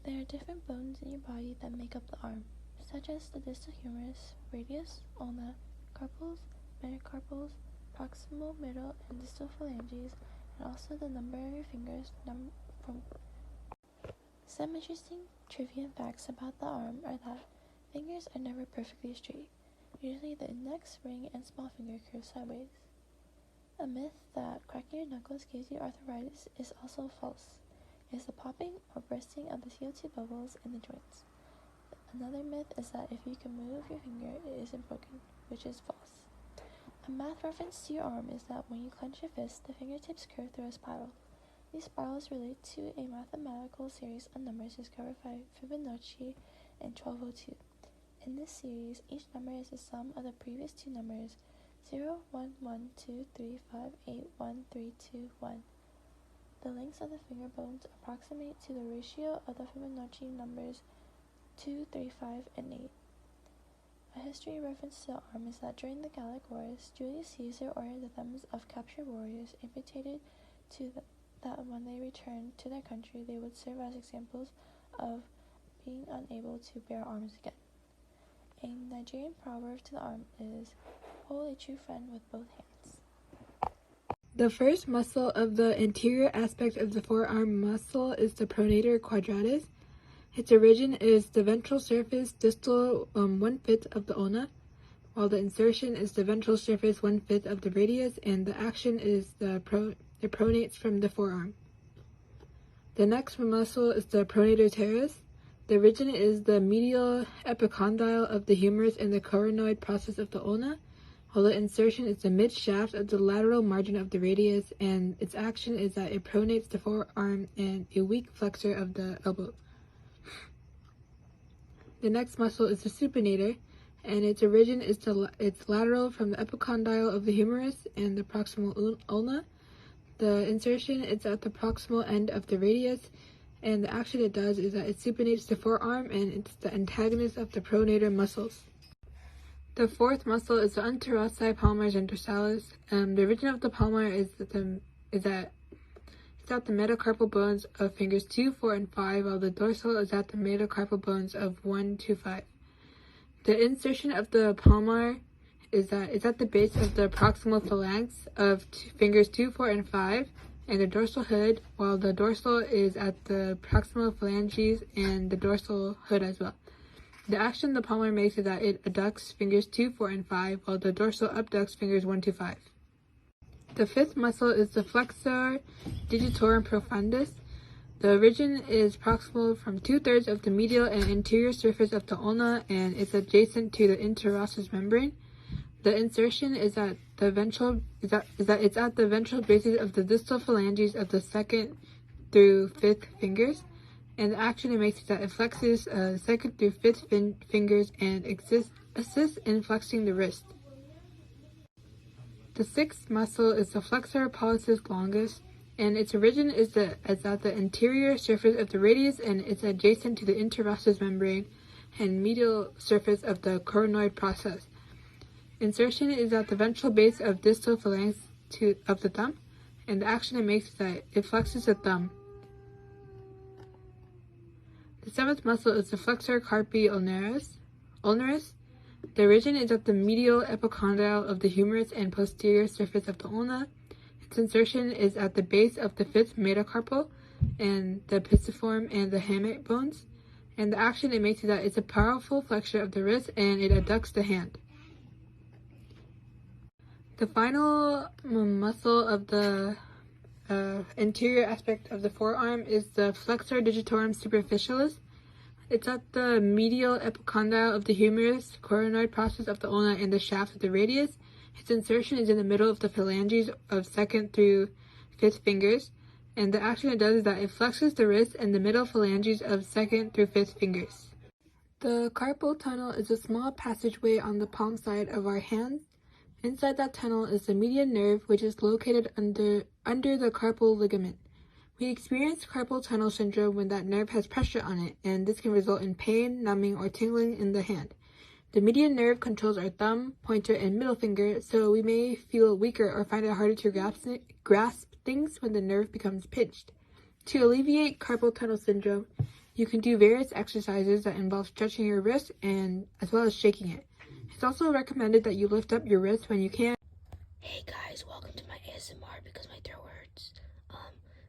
There are different bones in your body that make up the arm, such as the distal humerus, radius, ulna, carpals, metacarpals, proximal, middle, and distal phalanges, and also the number of your fingers. Some interesting trivia facts about the arm are that fingers are never perfectly straight. Usually the index, ring, and small finger curve sideways. A myth that cracking your knuckles gives you arthritis is also false. It is the popping or bursting of the CO2 bubbles in the joints. Another myth is that if you can move your finger, it isn't broken, which is false. A math reference to your arm is that when you clench your fist, the fingertips curve through a spiral. These spirals relate to a mathematical series of numbers discovered by Fibonacci in 1202. In this series, each number is the sum of the previous two numbers 0, 1, 1, 2, 3, 5, 8, 1, 3, 2, 1. The lengths of the finger bones approximate to the ratio of the Fibonacci numbers 2, 3, 5, and 8. A history reference to the arm is that during the Gallic Wars, Julius Caesar ordered the thumbs of captured warriors amputated that when they returned to their country, they would serve as examples of being unable to bear arms again. A Nigerian proverb to the arm is, hold a true friend with both hands. The first muscle of the anterior aspect of the forearm muscle is the pronator quadratus. Its origin is the ventral surface distal 1/5 of the ulna, while the insertion is the ventral surface 1/5 of the radius, and the action is the pronates from the forearm. The next muscle is the pronator teres. The origin is the medial epicondyle of the humerus and the coronoid process of the ulna, while the insertion is the mid-shaft of the lateral margin of the radius, and its action is that it pronates the forearm and a weak flexor of the elbow. The next muscle is the supinator, and its origin is it's lateral from the epicondyle of the humerus and the proximal ulna. The insertion is at the proximal end of the radius, and the action it does is that it supinates the forearm, and it's the antagonist of the pronator muscles. The fourth muscle is the unterossei palmaris and dorsalis. The origin of the palmar is at the metacarpal bones of fingers 2, 4, and 5, while the dorsal is at the metacarpal bones of 1 to 5. The insertion of the palmar is at the base of the proximal phalanx of fingers 2, 4, and 5, and the dorsal hood, while the dorsal is at the proximal phalanges and the dorsal hood as well. The action the palmar makes is that it adducts fingers 2, 4, and 5, while the dorsal abducts fingers 1 to 5. The fifth muscle is the flexor digitorum profundus. The origin is proximal from 2/3 of the medial and anterior surface of the ulna, and it's adjacent to the interosseous membrane. The insertion is at the ventral bases of the distal phalanges of the 2nd through 5th fingers, and the action it makes is that it flexes 2nd through 5th fingers and assists in flexing the wrist. The sixth muscle is the flexor pollicis longus, and its origin is at the anterior surface of the radius, and it's adjacent to the interosseous membrane and medial surface of the coronoid process. Insertion is at the ventral base of distal phalanx of the thumb, and the action it makes is that it flexes the thumb. The seventh muscle is the flexor carpi ulnaris. The origin is at the medial epicondyle of the humerus and posterior surface of the ulna. Its insertion is at the base of the 5th metacarpal and the pisiform and the hamate bones, and the action it makes is that it's a powerful flexure of the wrist and it adducts the hand. The final muscle of the anterior aspect of the forearm is the flexor digitorum superficialis. It's at the medial epicondyle of the humerus, coronoid process of the ulna, and the shaft of the radius. Its insertion is in the middle of the phalanges of 2nd through 5th fingers, and the action it does is that it flexes the wrist and the middle phalanges of 2nd through 5th fingers. The carpal tunnel is a small passageway on the palm side of our hand. Inside that tunnel is the median nerve, which is located under the carpal ligament. We experience carpal tunnel syndrome when that nerve has pressure on it, and this can result in pain, numbing, or tingling in the hand. The median nerve controls our thumb, pointer, and middle finger, so we may feel weaker or find it harder to grasp things when the nerve becomes pinched. To alleviate carpal tunnel syndrome, You can do various exercises that involve stretching your wrist and as well as shaking it. It's also recommended that you lift up your wrist when you can. Hey guys, welcome to my ASMR because my throat hurts.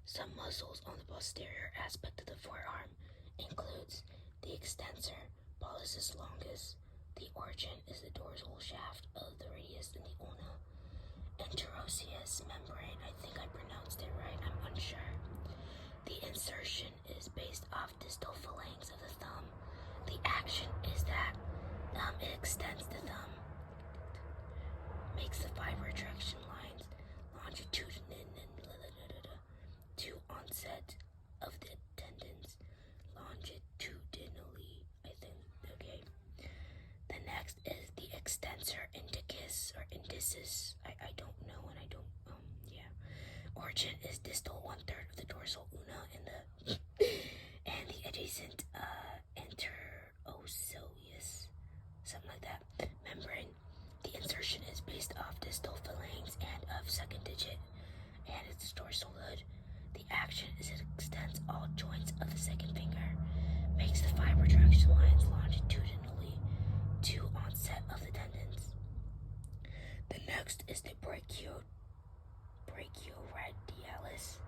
Some muscles on the posterior aspect of the forearm includes the extensor, pollicis longus. The origin is the dorsal shaft of the radius in the ulna. Interosseous membrane, I think I pronounced it right, I'm unsure. The insertion is based off distal phalanx of the thumb. The action is that it extends the thumb, makes the fiber attraction lines longitudinally to onset of the tendons longitudinally, I think. Okay. The next is the extensor indicus or indicis. I don't know and I don't Origin is distal 1/3 of the dorsal ulna and the adjacent interosseous, something like that, membrane. The insertion is based off distal phalanx and of second digit, and its dorsal hood. The action is it extends all joints of the second finger, makes the fiber traction lines longitudinally to onset of the tendons. The next is the brachioradialis.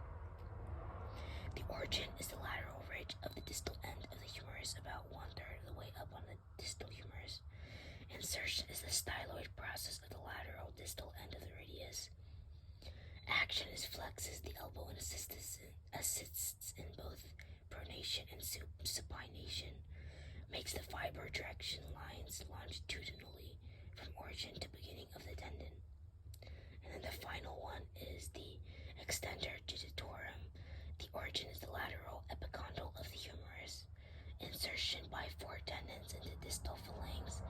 The origin is the lateral ridge of the distal end of the humerus, about 1/3 of the way up on the distal humerus. Insertion is the styloid process of the lateral distal end of the radius. Action is flexes the elbow and assists in both pronation and supination. Makes the fiber traction lines longitudinally from origin to beginning of the tendon. And then the final one is the extender digitorum. The origin is the lateral epicondyle of the humerus. Insertion by 4 tendons into distal phalanx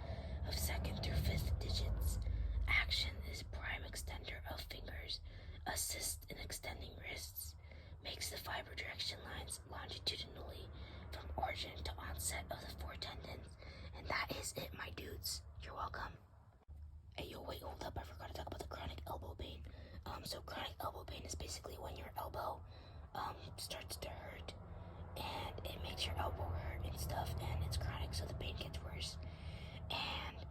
of 2nd through 5th digits. Action is prime extender of fingers. Assists in extending wrists. Makes the fiber traction lines longitudinally from origin to onset of the 4 tendons. And that is it, my dudes. You're welcome. Hey, yo, wait, hold up. I forgot to talk about the chronic elbow pain. So chronic elbow pain is basically when your elbow starts to hurt and it makes your elbow hurt and stuff, and it's chronic, so the pain gets worse. And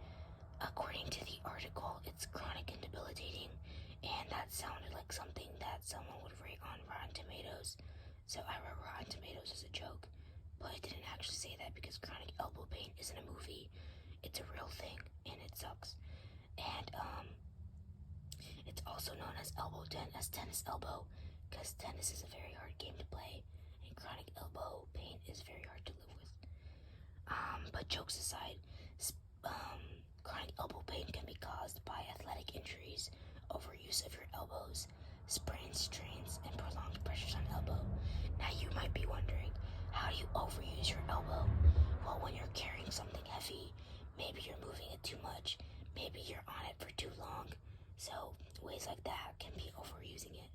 according to the article, it's chronic and debilitating, and that sounded like something that someone would rate on Rotten Tomatoes. So I wrote Rotten Tomatoes as a joke, but it didn't actually say that because chronic elbow pain isn't a movie. It's a real thing, and it sucks. And it's also known as tennis elbow, because tennis is a very hard game to play, and chronic elbow pain is very hard to live with. But jokes aside, chronic elbow pain can be caused by athletic injuries, overuse of your elbows, sprains, strains, and prolonged pressures on elbow. Now you might be wondering, how do you overuse your elbow? Well, when you're carrying something heavy, maybe you're moving it too much, maybe you're on it for too long. So ways like that can be overusing it.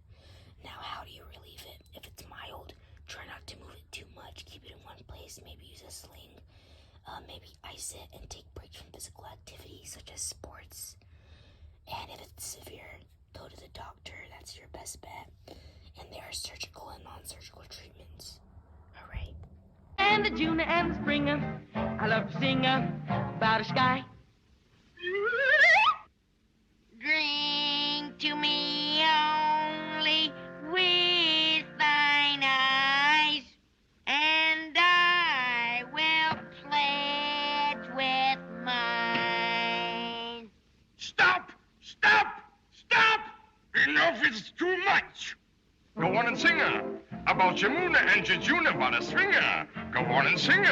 Now, how do you relieve it? If it's mild, try not to move it too much. Keep it in one place. Maybe use a sling. Maybe ice it and take breaks from physical activity such as sports. And if it's severe, go to the doctor. That's your best bet. And there are surgical and non-surgical treatments. Hooray. And the June and the spring, I love to sing about a sky. Drink to me only with thine eyes, and I will pledge with mine. Stop! Stop! Stop! Enough is too much! Go on and sing about Jamuna and Jejuna about a swinger. Go on and sing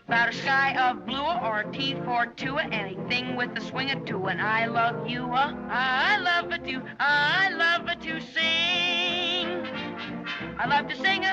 About a sky of blue or a T for two, anything with a swing or two, and I love you, I love it to sing. I love to sing